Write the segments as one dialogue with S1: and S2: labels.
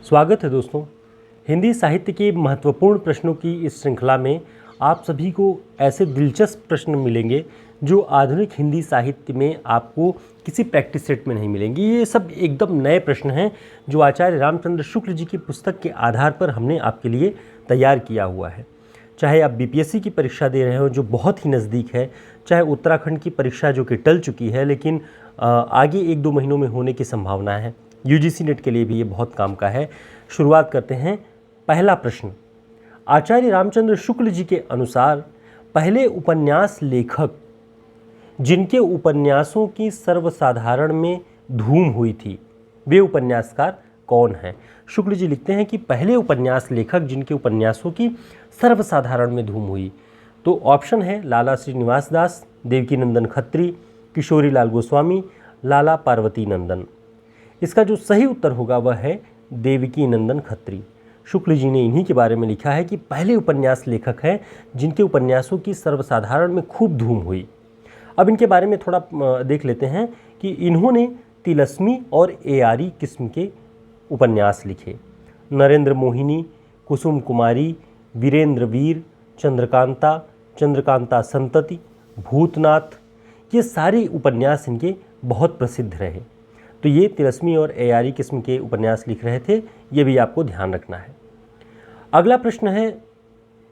S1: स्वागत है दोस्तों। हिंदी साहित्य के महत्वपूर्ण प्रश्नों की इस श्रृंखला में आप सभी को ऐसे दिलचस्प प्रश्न मिलेंगे जो आधुनिक हिंदी साहित्य में आपको किसी प्रैक्टिस सेट में नहीं मिलेंगे। ये सब एकदम नए प्रश्न हैं जो आचार्य रामचंद्र शुक्ल जी की पुस्तक के आधार पर हमने आपके लिए तैयार किया हुआ है। चाहे आप बीपीएससी की परीक्षा दे रहे हो जो बहुत ही नज़दीक है, चाहे उत्तराखंड की परीक्षा जो कि टल चुकी है लेकिन आगे 1-2 महीनों में होने की संभावना है, यूजीसी नेट के लिए भी ये बहुत काम का है। शुरुआत करते हैं। पहला प्रश्न, आचार्य रामचंद्र शुक्ल जी के अनुसार पहले उपन्यास लेखक जिनके उपन्यासों की सर्वसाधारण में धूम हुई थी, वे उपन्यासकार कौन हैं? शुक्ल जी लिखते हैं कि पहले उपन्यास लेखक जिनके उपन्यासों की सर्वसाधारण में धूम हुई, तो ऑप्शन है लाला श्रीनिवास दास, देवकीनंदन खत्री, किशोरीलाल गोस्वामी, लाला पार्वती नंदन। इसका जो सही उत्तर होगा वह है देवकीनंदन खत्री। शुक्ल जी ने इन्हीं के बारे में लिखा है कि पहले उपन्यास लेखक हैं जिनके उपन्यासों की सर्वसाधारण में खूब धूम हुई। अब इनके बारे में थोड़ा देख लेते हैं कि इन्होंने तिलस्मी और एआरी किस्म के उपन्यास लिखे। नरेंद्र मोहिनी, कुसुम कुमारी, वीरेंद्र वीर, चंद्रकांता, चंद्रकांता संतति, भूतनाथ, ये सारे उपन्यास इनके बहुत प्रसिद्ध रहे। तो ये तिलस्मी और एआरी किस्म के उपन्यास लिख रहे थे, ये भी आपको ध्यान रखना है। अगला प्रश्न है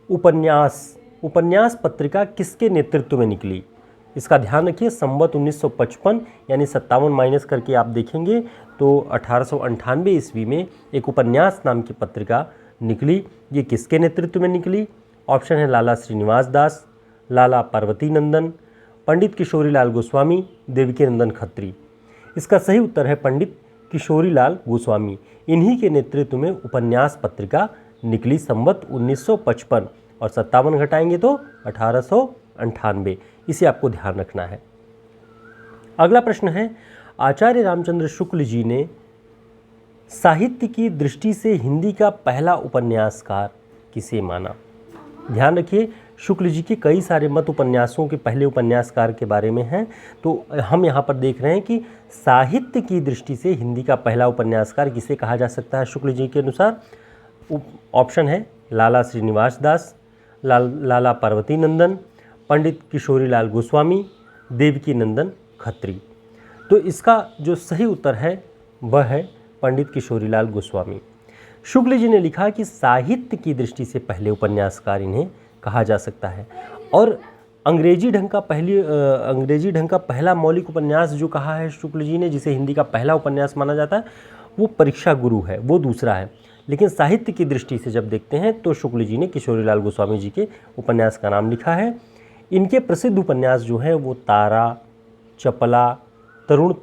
S1: उपन्यास पत्रिका किसके नेतृत्व में निकली? इसका ध्यान रखिए। संवत 1955 यानी 57 माइनस करके आप देखेंगे तो 1898 ईस्वी में एक उपन्यास नाम की पत्रिका निकली। ये किसके नेतृत्व में निकली? ऑप्शन है लाला श्रीनिवास दास, लाला पार्वती नंदन, पंडित किशोरीलाल गोस्वामी, देवकीनंदन खत्री। इसका सही उत्तर है पंडित किशोरीलाल गोस्वामी। इन्हीं के नेतृत्व में उपन्यास पत्रिका निकली संवत 1955 और 57 घटाएंगे तो 1898। इसे आपको ध्यान रखना है। अगला प्रश्न है आचार्य रामचंद्र शुक्ल जी ने साहित्य की दृष्टि से हिंदी का पहला उपन्यासकार किसे माना? ध्यान रखिए, शुक्ल जी के कई सारे मत उपन्यासों के पहले उपन्यासकार के बारे में हैं, तो हम यहाँ पर देख रहे हैं कि साहित्य की दृष्टि से हिंदी का पहला उपन्यासकार किसे कहा जा सकता है शुक्ल जी के अनुसार? ऑप्शन है लाला श्रीनिवास दास, लाला पार्वती नंदन, पंडित किशोरीलाल गोस्वामी, देवकीनंदन खत्री। तो इसका जो सही उत्तर है वह है पंडित किशोरीलाल गोस्वामी। शुक्ल जी ने लिखा कि साहित्य की दृष्टि से पहले उपन्यासकार इन्हें कहा जा सकता है। और अंग्रेजी ढंग का पहला मौलिक उपन्यास जो कहा है शुक्ल जी ने, जिसे हिंदी का पहला उपन्यास माना जाता है, वो परीक्षा गुरु है, वो दूसरा है। लेकिन साहित्य की दृष्टि से जब देखते हैं तो शुक्ल जी ने किशोरीलाल गोस्वामी जी के उपन्यास का नाम लिखा है। इनके प्रसिद्ध उपन्यास जो हैं वो तारा, चपला, तरुण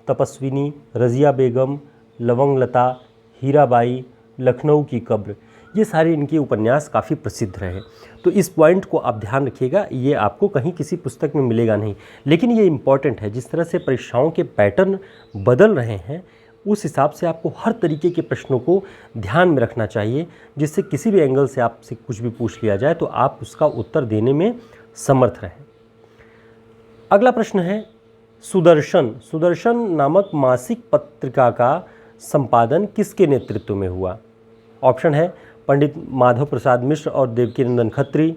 S1: तपस्विनी, रज़िया बेगम, लवंग लता, हीराबाई, लखनऊ की कब्र, ये सारे इनके उपन्यास काफ़ी प्रसिद्ध रहे। तो इस पॉइंट को आप ध्यान रखिएगा, ये आपको कहीं किसी पुस्तक में मिलेगा नहीं, लेकिन ये इम्पॉर्टेंट है। जिस तरह से परीक्षाओं के पैटर्न बदल रहे हैं उस हिसाब से आपको हर तरीके के प्रश्नों को ध्यान में रखना चाहिए, जिससे किसी भी एंगल से आपसे कुछ भी पूछ लिया जाए तो आप उसका उत्तर देने में समर्थ रहें। अगला प्रश्न है सुदर्शन नामक मासिक पत्रिका का संपादन किसके नेतृत्व में हुआ? ऑप्शन है पंडित माधव प्रसाद मिश्र और देवकीनंदन खत्री,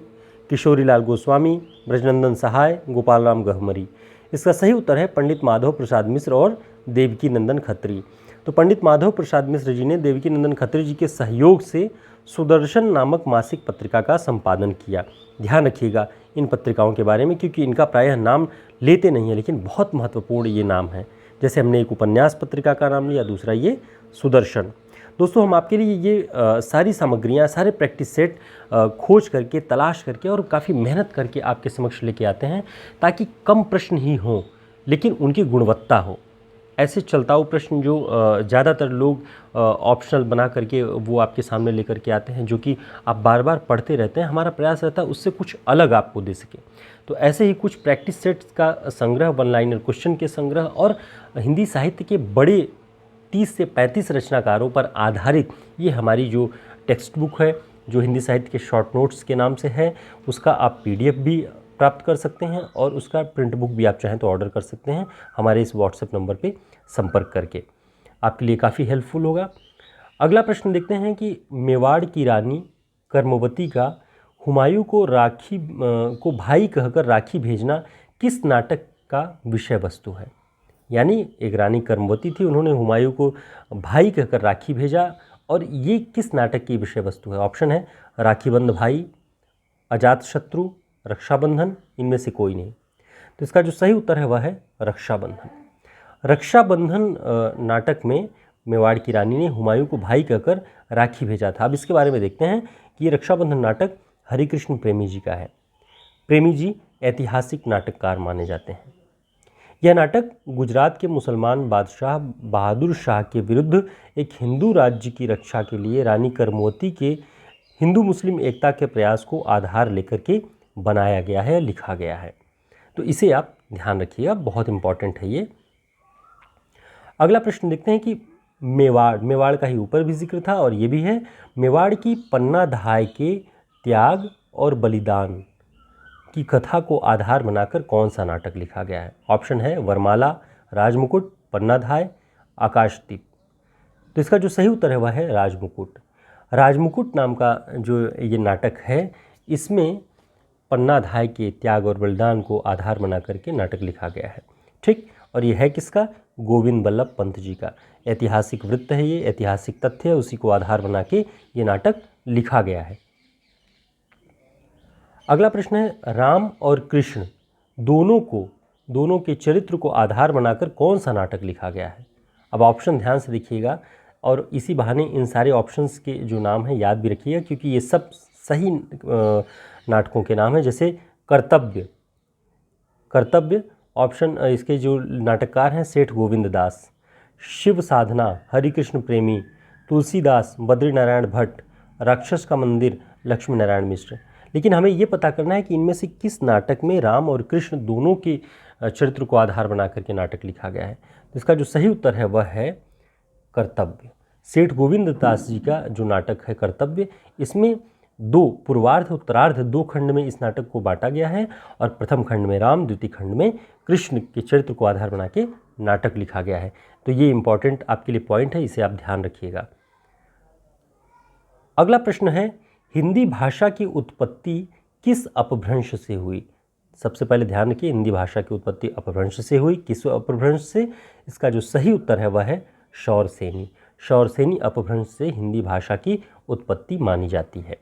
S1: किशोरीलाल गोस्वामी, ब्रजनंदन सहाय, गोपाल राम गहमरी। इसका सही उत्तर है पंडित माधव प्रसाद मिश्र और देवकीनंदन खत्री। तो पंडित माधव प्रसाद मिश्र जी ने देवकीनंदन खत्री जी के सहयोग से सुदर्शन नामक मासिक पत्रिका का संपादन किया। ध्यान रखिएगा इन पत्रिकाओं के बारे में, क्योंकि इनका प्रायः नाम लेते नहीं है लेकिन बहुत महत्वपूर्ण ये नाम है। जैसे हमने एक उपन्यास पत्रिका का नाम लिया, दूसरा ये सुदर्शन। दोस्तों, हम आपके लिए ये सारी सामग्रियाँ, सारे प्रैक्टिस सेट खोज करके, तलाश करके और काफ़ी मेहनत करके आपके समक्ष लेके आते हैं, ताकि कम प्रश्न ही हों लेकिन उनकी गुणवत्ता हो। ऐसे चलताऊ प्रश्न जो ज़्यादातर लोग ऑप्शनल बना करके वो आपके सामने लेकर के आते हैं, जो कि आप बार बार पढ़ते रहते हैं, हमारा प्रयास रहता है उससे कुछ अलग आपको दे सके। तो ऐसे ही कुछ प्रैक्टिस सेट्स का संग्रह, वन लाइनर क्वेश्चन के संग्रह और हिंदी साहित्य के बड़े 30 से 35 रचनाकारों पर आधारित ये हमारी जो टेक्स्ट बुक है, जो हिंदी साहित्य के शॉर्ट नोट्स के नाम से है, उसका आप PDF भी प्राप्त कर सकते हैं और उसका प्रिंट बुक भी आप चाहें तो ऑर्डर कर सकते हैं हमारे इस व्हाट्सएप नंबर पे संपर्क करके। आपके लिए काफ़ी हेल्पफुल होगा। अगला प्रश्न देखते हैं कि मेवाड़ की रानी कर्मवती का हुमायूं को भाई कहकर राखी भेजना किस नाटक का विषय वस्तु है। यानी एक रानी कर्मवती थी, उन्होंने हुमायूं को भाई कहकर राखी भेजा, और ये किस नाटक की विषय वस्तु है। ऑप्शन है राखीबंध भाई, अजातशत्रु, रक्षाबंधन, इनमें से कोई नहीं। तो इसका जो सही उत्तर है वह है रक्षाबंधन। रक्षाबंधन नाटक में मेवाड़ की रानी ने हुमायूं को भाई कहकर राखी भेजा था। अब इसके बारे में देखते हैं कि ये रक्षाबंधन नाटक हरिकृष्ण प्रेमी जी का है। प्रेमी जी ऐतिहासिक नाटककार माने जाते हैं। यह नाटक गुजरात के मुसलमान बादशाह बहादुर शाह के विरुद्ध एक हिंदू राज्य की रक्षा के लिए रानी कर्मवती के हिंदू मुस्लिम एकता के प्रयास को आधार लेकर के बनाया गया है, लिखा गया है। तो इसे आप ध्यान रखिएगा, बहुत इंपॉर्टेंट है ये। अगला प्रश्न देखते हैं कि मेवाड़ का ही ऊपर भी जिक्र था और ये भी है, मेवाड़ की पन्ना धाय के त्याग और बलिदान की कथा को आधार बनाकर कौन सा नाटक लिखा गया है। ऑप्शन है वरमाला, राजमुकुट, पन्नाधाय, आकाशदीप। तो इसका जो सही उत्तर है वह है राजमुकुट। राजमुकुट नाम का जो ये नाटक है, इसमें पन्नाधाय के त्याग और बलिदान को आधार बना करके नाटक लिखा गया है। ठीक, और ये है किसका? गोविंद बल्लभ पंत जी का। ऐतिहासिक वृत्त है ये, ऐतिहासिक तथ्य है, उसी को आधार बना के ये नाटक लिखा गया है। अगला प्रश्न है राम और कृष्ण दोनों के चरित्र को आधार बनाकर कौन सा नाटक लिखा गया है। अब ऑप्शन ध्यान से देखिएगा और इसी बहाने इन सारे ऑप्शंस के जो नाम हैं याद भी रखिएगा, क्योंकि ये सब सही नाटकों के नाम हैं। जैसे कर्तव्य ऑप्शन, इसके जो नाटककार हैं सेठ गोविंद दास। शिव साधना हरिकृष्ण प्रेमी, तुलसीदास बद्रीनारायण भट्ट, राक्षस का मंदिर लक्ष्मी नारायण मिश्र। लेकिन हमें ये पता करना है कि इनमें से किस नाटक में राम और कृष्ण दोनों के चरित्र को आधार बना करके नाटक लिखा गया है। तो इसका जो सही उत्तर है वह है कर्तव्य। सेठ गोविंद दास जी का जो नाटक है कर्तव्य, इसमें दो पूर्वार्ध उत्तरार्ध दो खंड में इस नाटक को बांटा गया है और प्रथम खंड में राम, द्वितीय खंड में कृष्ण के चरित्र को आधार बना के नाटक लिखा गया है। तो ये इंपॉर्टेंट आपके लिए पॉइंट है, इसे आप ध्यान रखिएगा। अगला प्रश्न है हिंदी भाषा की उत्पत्ति किस अपभ्रंश से हुई। सबसे पहले ध्यान रखिए, हिंदी भाषा की उत्पत्ति अपभ्रंश से हुई। किस अपभ्रंश से? इसका जो सही उत्तर है वह है शौरसेनी। शौरसेनी अपभ्रंश से हिंदी भाषा की उत्पत्ति मानी जाती है।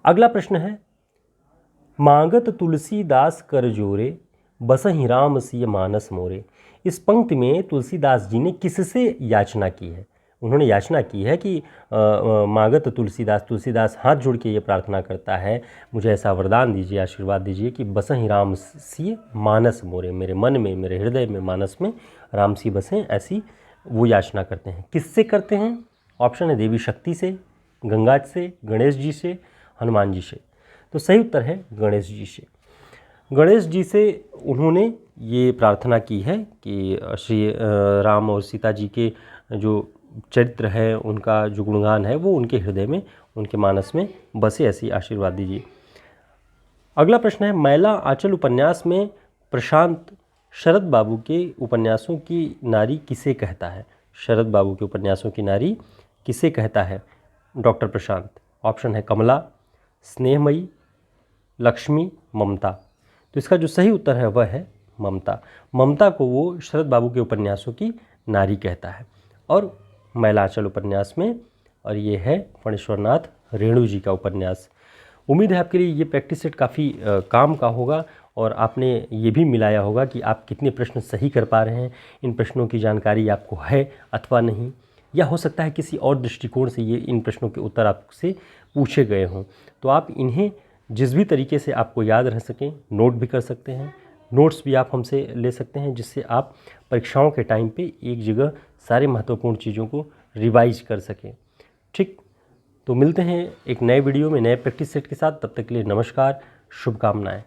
S1: अगला प्रश्न है मांगत तुलसीदास कर जोरे, बसहि राम सिय मानस मोरे। इस पंक्ति में तुलसीदास जी ने किससे याचना की है? उन्होंने याचना की है कि मांगत तुलसीदास हाथ जोड़ के ये प्रार्थना करता है, मुझे ऐसा वरदान दीजिए, आशीर्वाद दीजिए कि बसहि राम सिय मानस मोरे, मेरे मन में, मेरे हृदय में, मानस में राम सी बसें, ऐसी वो याचना करते हैं। किससे करते हैं? ऑप्शन है देवी शक्ति से, गंगा से, गणेश जी से, हनुमान जी से। तो सही उत्तर है गणेश जी से। गणेश जी से उन्होंने ये प्रार्थना की है कि श्री राम और सीता जी के जो चरित्र है, उनका जो गुणगान है वो उनके हृदय में, उनके मानस में बसे, ऐसी आशीर्वाद दीजिए। अगला प्रश्न है मैला आंचल उपन्यास में प्रशांत शरद बाबू के उपन्यासों की नारी किसे कहता है। शरद बाबू के उपन्यासों की नारी किसे कहता है डॉक्टर प्रशांत? ऑप्शन है कमला, स्नेहमयी, लक्ष्मी, ममता। तो इसका जो सही उत्तर है वह है ममता। ममता को वो शरद बाबू के उपन्यासों की नारी कहता है। और मैलाचल उपन्यास में, और ये है फणीश्वरनाथ रेणु जी का उपन्यास। उम्मीद है आपके लिए ये प्रैक्टिस सेट काफ़ी काम का होगा और आपने ये भी मिलाया होगा कि आप कितने प्रश्न सही कर पा रहे हैं, इन प्रश्नों की जानकारी आपको है अथवा नहीं, या हो सकता है किसी और दृष्टिकोण से ये इन प्रश्नों के उत्तर आपसे पूछे गए हों। तो आप इन्हें जिस भी तरीके से आपको याद रह सकें, नोट भी कर सकते हैं। नोट्स भी आप हमसे ले सकते हैं, जिससे आप परीक्षाओं के टाइम पे एक जगह सारे महत्वपूर्ण चीज़ों को रिवाइज कर सकें। ठीक, तो मिलते हैं एक नए वीडियो में नए प्रैक्टिस सेट के साथ। तब तक के लिए नमस्कार, शुभकामनाएं।